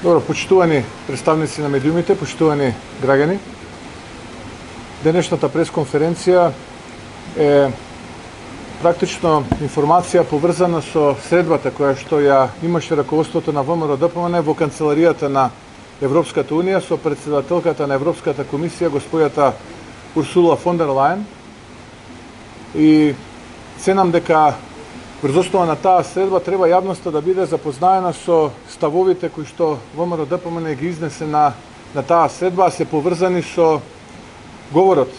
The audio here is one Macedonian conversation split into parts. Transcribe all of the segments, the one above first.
Добро, почитувани представници на медиумите, почитувани граѓани. Денешната пресконференција е практично информација поврзана со средбата која што ја имаше раководството на ВМРО-ДПМН во канцеларијата на Европската унија со претседателката на Европската комисија господјата Урсула фон дер Лајен. И ценам дека врз основа на таа средба треба јавноста да биде запознаена со ставовите кои што ВМРО-ДПМН ги изнесе на таа средба, се поврзани со говорот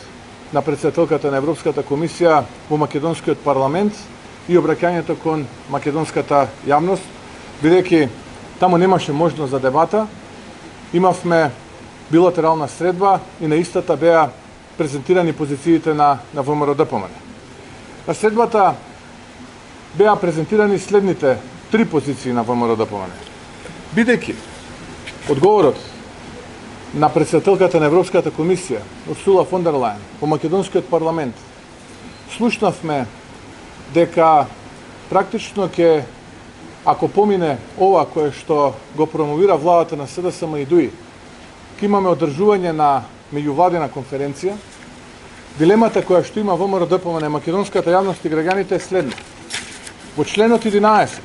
на претседателката на Европската комисија во македонскиот парламент и обраќањето кон македонската јавност, бидејќи таму немаше можност за дебата, имавме билатерална средба и на истата беа презентирани позициите на ВМРО-ДПМН. На средбата беа презентирани следните три позиции на ВМРО-ДПМН. Бидејќи одговорот на претседателката на Европската комисија Урсула фон дер Лајен во македонскиот парламент слушнавме дека практично ќе, ако помине ова кое што го промовира владата на СДСМ и ДУИ, ќе имаме одржување на меѓувладина конференција. Дилемата која што има ВМРО-ДПМН македонската јавност и граѓаните е следна. Во членот 11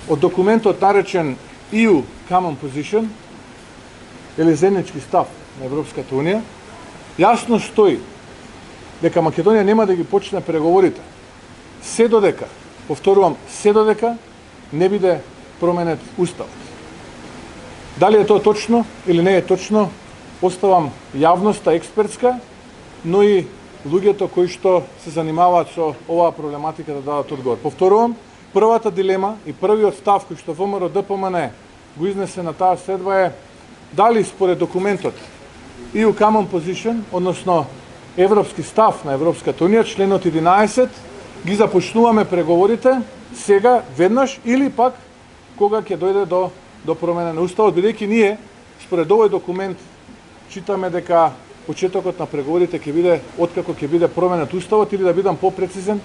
од документот наречен EU Common Position или заеднички став на Европската унија, јасно стои дека Македонија нема да ги почне преговорите се додека, повторувам, се додека не биде променет уставот. Дали е тоа точно или не е точно, оставам јавноста експертска, но и луѓето кои што се занимаваат со оваа проблематика да дадат одговор. Повторувам, првата дилема и првиот став кој што ВМРО-ДПМН го изнесе на таа средба е дали според документот EU Common Position, односно европски став на Европската унија, членот 11, ги започнуваме преговорите сега, веднаш, или пак кога ќе дојде до промена на уставот, бидејќи ние според овој документ читаме дека почетокот на преговорите ќе биде откако ќе биде променет уставот, или да бидам попрецизен,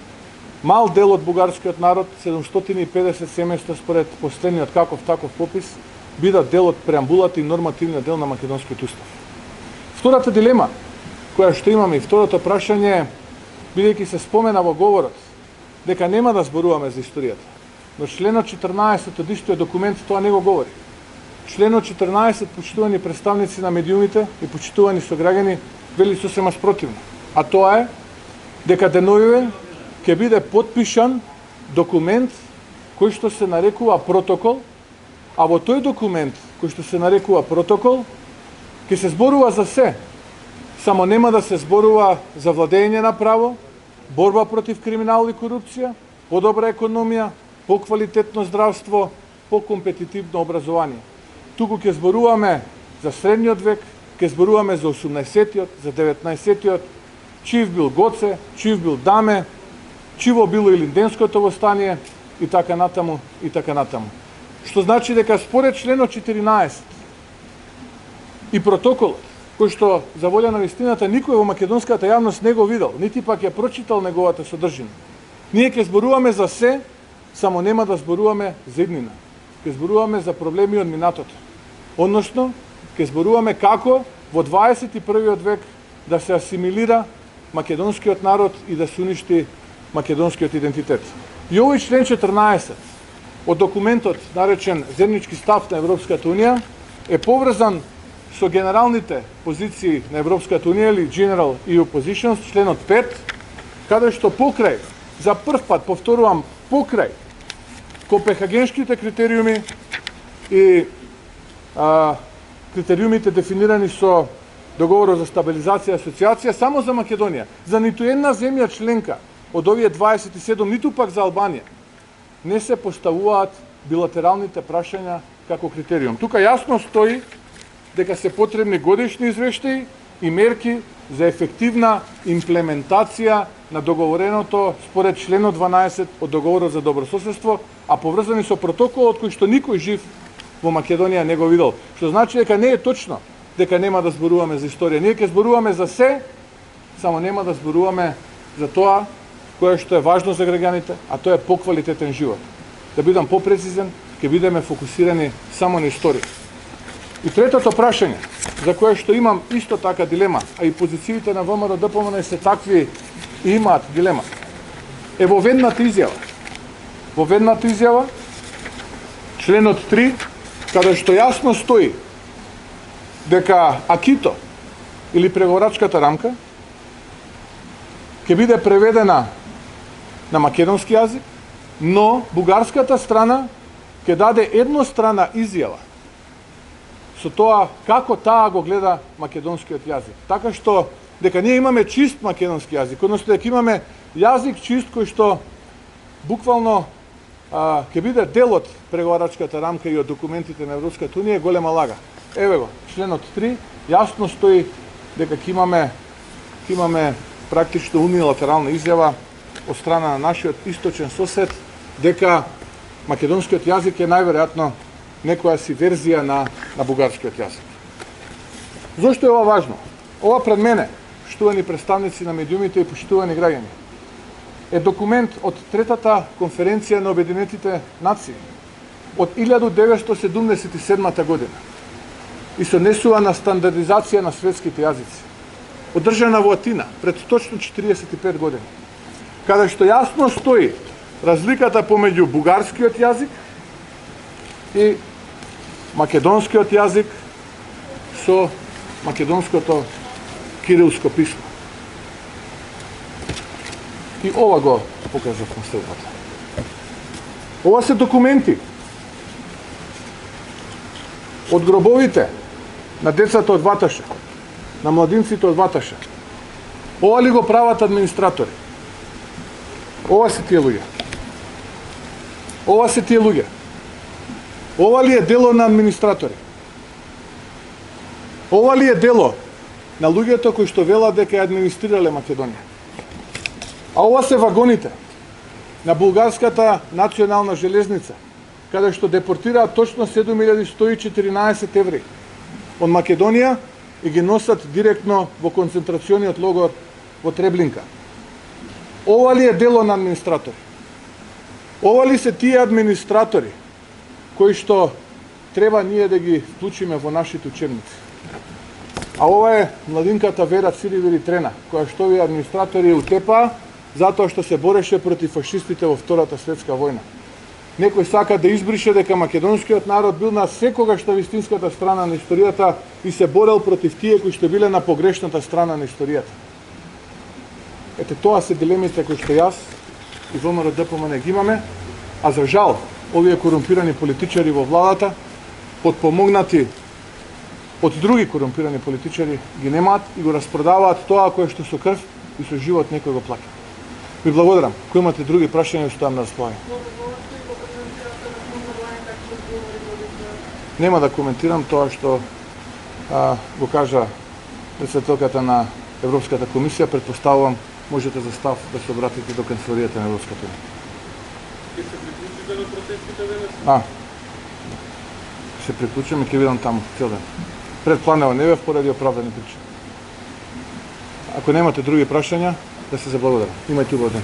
мал дел од бугарскиот народ, 750 семејства според последниот каков таков попис, бидат дел од преамбулата и нормативниот дел на македонскиот устав. Втората дилема која што имаме и второто прашање, бидејќи се спомена во говорот дека нема да зборуваме за историјата, но членот 14 од истиот документ тоа не го говори. Членот 14, почитувани представници на медиумите и почитувани сограѓани, вели сосема спротивно. А тоа е дека деновиве ќе биде потпишан документ кој што се нарекува протокол, а во тој документ кој што се нарекува протокол ќе се зборува за се, само нема да се зборува за владење на право, борба против криминал и корупција, подобра економија, поквалитетно здравство, покомпетитивно образование. Туку ќе зборуваме за средниот век, ќе зборуваме за 18-тиот, за 19-тиот, чив бил Гоце, чив бил Даме, чиво било Илинденското востание и така натаму, и така натаму. Што значи дека според членот 14 и протоколот, кој што за волја на вистината никој во македонската јавност не го видел, нити пак ја прочитал неговата содржина. Ние ќе зборуваме за се, само нема да зборуваме за иднина. Ќе зборуваме за проблеми од минатото. Односно, ќе зборуваме како во 21. век да се асимилира македонскиот народ и да се уништи македонскиот идентитет. И овој член 14 од документот наречен заеднички став на Европската унија е поврзан со генералните позиции на Европската унија или General EU Positions, членот 5, каде што покрај, за прв пат, повторувам, покрај Копенхагенските критериуми и критериумите дефинирани со договорот за стабилизација и асоциација само за Македонија, за ниту една земја членка од овие 27, ниту пак за Албанија, не се поставуваат билатералните прашања како критериум. Тука јасно стои дека се потребни годишни извештаи и мерки за ефективна имплементација на договореното според членот 12 од договорот за добрососедство, а поврзани со протоколот кој што никој жив во Македонија не го видел. Што значи дека не е точно дека нема да зборуваме за историја. Ние ќе зборуваме за се, само нема да зборуваме за тоа кое што е важно за граѓаните, а тоа е поквалитетен живот. Да бидам попрецизен, ќе бидеме фокусирани само на историја. И третото прашање, за кое што имам исто така дилема, а и позициите на ВМРО ДПМН се такви и имаат дилема, е во ведната изјава. Во ведната изјава, членот 3, каде што јасно стои дека акито или преговорачката рамка ќе биде преведена на македонски јазик, но бугарската страна ќе даде еднострана изјава со тоа како таа го гледа македонскиот јазик. Така што дека ние имаме чист македонски јазик, односно дека имаме јазик чист кој што буквално ќе биде дел од преговарачката рамка и од документите на Европската унија, е голема лага. Еве го, членот 3 јасно стои дека ќе имаме практично унилатерална изјава од страна на нашиот источен сосед дека македонскиот јазик е најверојатно некоја си верзија на бугарскиот јазик. Зошто е ова важно? Ова пред мене, поштувани представници на медиумите и поштувани граѓани, е документ од третата конференција на Обединетите нации од 1977 година и се однесува на стандардизација на светските јазици, одржана во Атина пред точно 45 години, каде што јасно стои разликата помеѓу бугарскиот јазик и македонскиот јазик со македонското кирилско писмо. И ова го покажав на следбата. Ова се документи од гробовите на децата од Ваташа, на младинците од Ваташа. Ова ли го прават администратори? Ова се тие луѓе. Ова се тие луѓе. Ова ли е дело на администратори? Ова ли е дело на луѓето кои што велат дека ја администрирале Македонија? А ова се вагоните на булгарската национална железница, каде што депортираат точно 7114 евреи од Македонија и ги носат директно во концентрациониот логор во Треблинка. Ова ли е дело на администратори? Ова ли се тие администратори кои што треба ние да ги вклучиме во нашите учебници? А ова е младинката Вера Циривири Трена, која што овие администратори утепаа затоа што се бореше против фашистите во Втората светска војна. Некој сака да избрише дека македонскиот народ бил на секогаш на вистинската страна на историјата и се борел против тие кои што биле на погрешната страна на историјата. Ете, тоа се дилемите кои што јас и ВМРО ДПМН ги имаме, а за жал, овие корумпирани политичари во владата, подпомогнати од други корумпирани политичари, ги немаат и го распродаваат тоа кое што со крв и со живот некој го плаќа. Ви благодарам. Кој имате други прашања, оставам на располагање. Нема да коментирам тоа што го кажа председателката на Европската комисија. Предпоставувам можете за став да се обратите до канцеларијата на Европската унија. Ќе се приклучите на протестите денес? Се приклучиме, ќе видам таму цел ден. Пред планево не бев поради оправдани причини. Ако немате други прашања, да се заблагодарам. Имајте убав ден.